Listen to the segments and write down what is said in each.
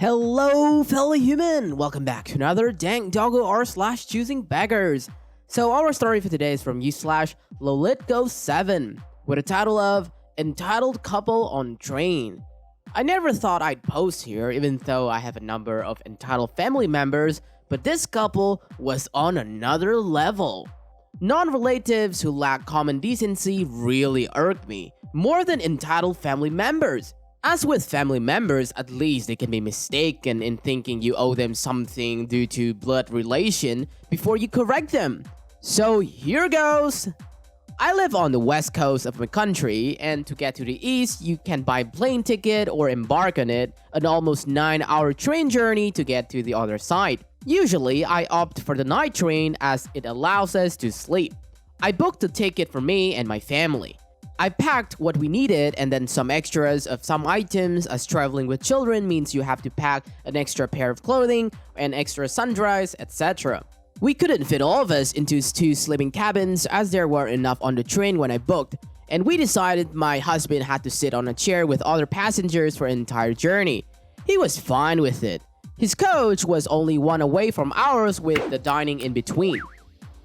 Hello, fellow human! Welcome back to another Dank Doggo r slash choosing beggars. So our story for today is from u slash Lolitgo7 with a title of Entitled Couple on Train. I never thought I'd post here even though I have a number of entitled family members, but this couple was on another level. Non-relatives who lack common decency really irked me, more than entitled family members. As with family members, at least they can be mistaken in thinking you owe them something due to blood relation before you correct them. So here goes! I live on the west coast of my country, and to get to the east, you can buy a plane ticket or embark on it, an almost 9-hour train journey to get to the other side. Usually, I opt for the night train as it allows us to sleep. I booked a ticket for me and my family. I packed what we needed and then some extras of some items, as traveling with children means you have to pack an extra pair of clothing, an extra sundries, etc. We couldn't fit all of us into 2 sleeping cabins as there were enough on the train when I booked, and we decided my husband had to sit on a chair with other passengers for an entire journey. He was fine with it. His coach was only one away from ours with the dining in between.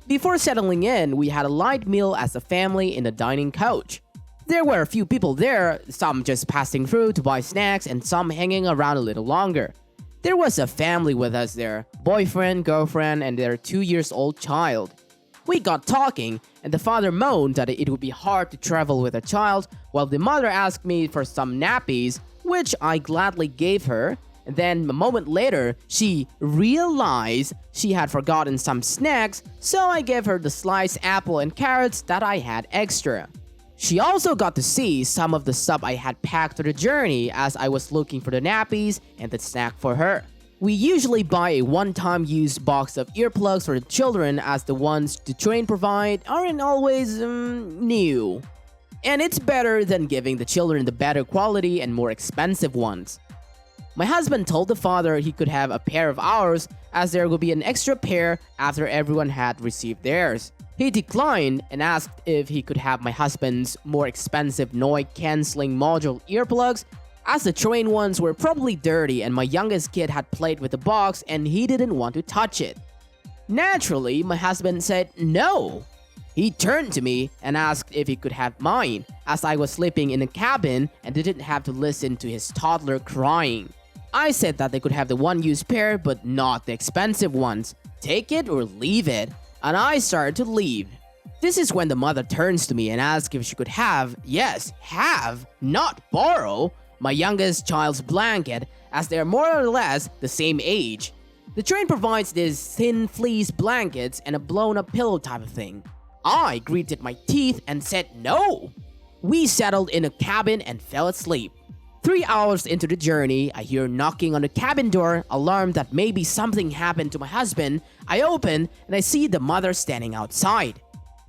Before settling in, we had a light meal as a family in the dining coach. There were a few people there, some just passing through to buy snacks and some hanging around a little longer. There was a family with us there, boyfriend, girlfriend, and their 2-year-old child. We got talking, and the father moaned that it would be hard to travel with a child, while the mother asked me for some nappies, which I gladly gave her. And then a moment later, she realized she had forgotten some snacks, so I gave her the sliced apple and carrots that I had extra. She also got to see some of the stuff I had packed for the journey as I was looking for the nappies and the snack for her. We usually buy a one-time use box of earplugs for the children as the ones the train provide aren't always new. And it's better than giving the children the better quality and more expensive ones. My husband told the father he could have a pair of ours as there would be an extra pair after everyone had received theirs. He declined and asked if he could have my husband's more expensive noise-canceling module earplugs as the train ones were probably dirty and my youngest kid had played with the box and he didn't want to touch it. Naturally, my husband said no. He turned to me and asked if he could have mine as I was sleeping in a cabin and didn't have to listen to his toddler crying. I said that they could have the one-use pair but not the expensive ones. Take it or leave it. And I started to leave. This is when the mother turns to me and asks if she could have, yes, have, not borrow, my youngest child's blanket as they are more or less the same age. The train provides these thin fleece blankets and a blown-up pillow type of thing. I gritted my teeth and said no. We settled in a cabin and fell asleep. 3 hours into the journey, I hear knocking on the cabin door, alarmed that maybe something happened to my husband. I open and I see the mother standing outside.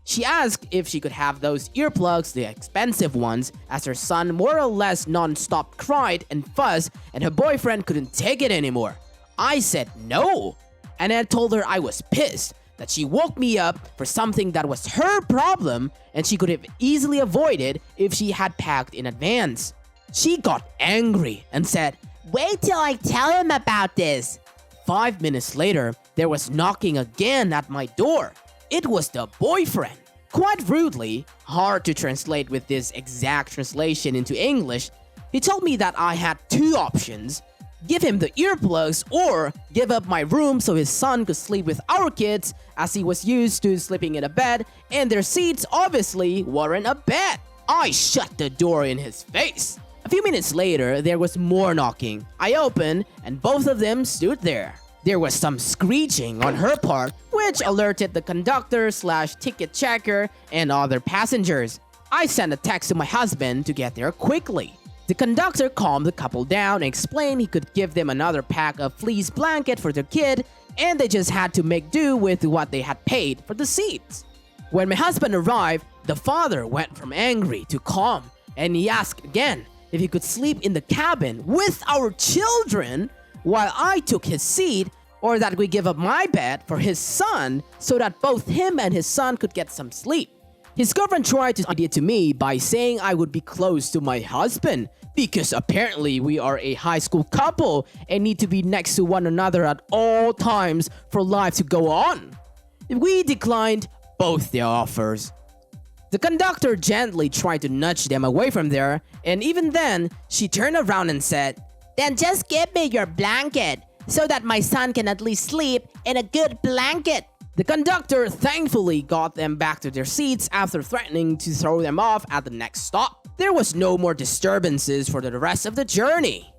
She asked if she could have those earplugs, the expensive ones, as her son more or less non-stop cried and fussed and her boyfriend couldn't take it anymore. I said no, and I told her I was pissed that she woke me up for something that was her problem and she could have easily avoided if she had packed in advance. She got angry and said, "Wait till I tell him about this." 5 minutes later, there was knocking again at my door. It was the boyfriend. Quite rudely, hard to translate with this exact translation into English, he told me that I had 2 options. Give him the earplugs or give up my room so his son could sleep with our kids as he was used to sleeping in a bed and their seats obviously weren't a bed. I shut the door in his face. A few minutes later, there was more knocking. I opened, and both of them stood there. There was some screeching on her part, which alerted the conductor/ticket checker and other passengers. I sent a text to my husband to get there quickly. The conductor calmed the couple down and explained he could give them another pack of fleece blanket for their kid, and they just had to make do with what they had paid for the seats. When my husband arrived, the father went from angry to calm, and he asked again if he could sleep in the cabin with our children while I took his seat, or that we give up my bed for his son so that both him and his son could get some sleep. His girlfriend tried to idea to me by saying I would be close to my husband because apparently we are a high school couple and need to be next to one another at all times for life to go on. We declined both their offers. The conductor gently tried to nudge them away from there, and even then, she turned around and said, "Then just give me your blanket so that my son can at least sleep in a good blanket." The conductor thankfully got them back to their seats after threatening to throw them off at the next stop. There was no more disturbances for the rest of the journey.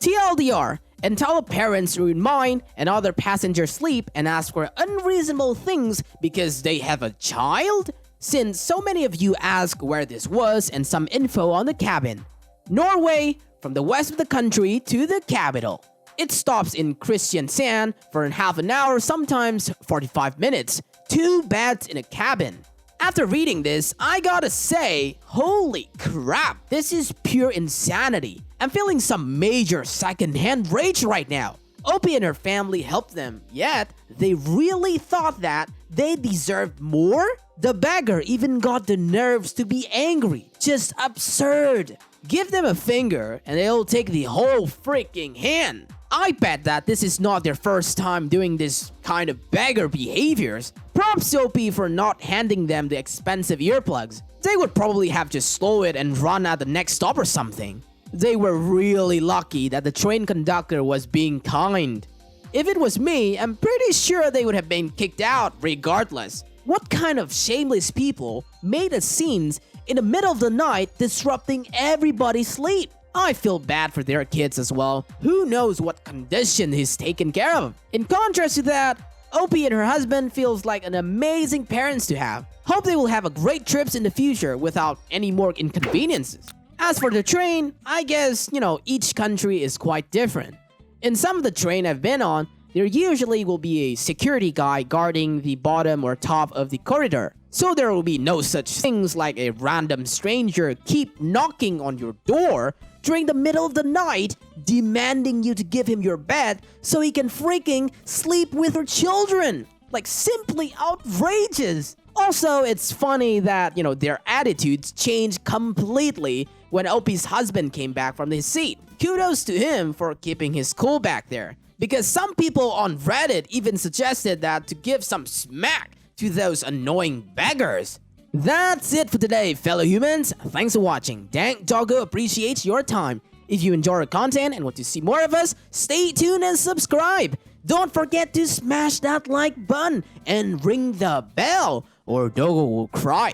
TLDR, until parents ruin mine and other passengers sleep and ask for unreasonable things because they have a child? Since so many of you ask where this was and some info on the cabin. Norway, from the west of the country to the capital. It stops in Kristiansand for half an hour, sometimes 45 minutes. 2 beds in a cabin. After reading this, I gotta say, holy crap, this is pure insanity. I'm feeling some major second-hand rage right now. Opie and her family helped them, yet they really thought that they deserved more? The beggar even got the nerves to be angry. Just absurd. Give them a finger and they'll take the whole freaking hand. I bet that this is not their first time doing this kind of beggar behaviors. Props to Opie for not handing them the expensive earplugs. They would probably have just slow it and run at the next stop or something. They were really lucky that the train conductor was being kind. If it was me, I'm pretty sure they would have been kicked out regardless. What kind of shameless people made a scenes in the middle of the night disrupting everybody's sleep? I feel bad for their kids as well. Who knows what condition he's taken care of? In contrast to that, Opie and her husband feels like an amazing parents to have. Hope they will have a great trips in the future without any more inconveniences. As for the train, I guess, each country is quite different. In some of the train I've been on, there usually will be a security guy guarding the bottom or top of the corridor. So there will be no such things like a random stranger keep knocking on your door during the middle of the night, demanding you to give him your bed so he can freaking sleep with her children. Like, simply outrageous. Also, it's funny that, their attitudes changed completely when Opie's husband came back from his seat. Kudos to him for keeping his cool back there. Because some people on Reddit even suggested that to give some smack to those annoying beggars. That's it for today, fellow humans. Thanks for watching. Dank Doggo appreciates your time. If you enjoy our content and want to see more of us, stay tuned and subscribe. Don't forget to smash that like button and ring the bell, or Doggo will cry.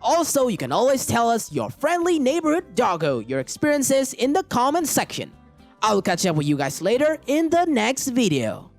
Also, you can always tell us your friendly neighborhood doggo your experiences in the comment section. I'll catch up with you guys later in the next video.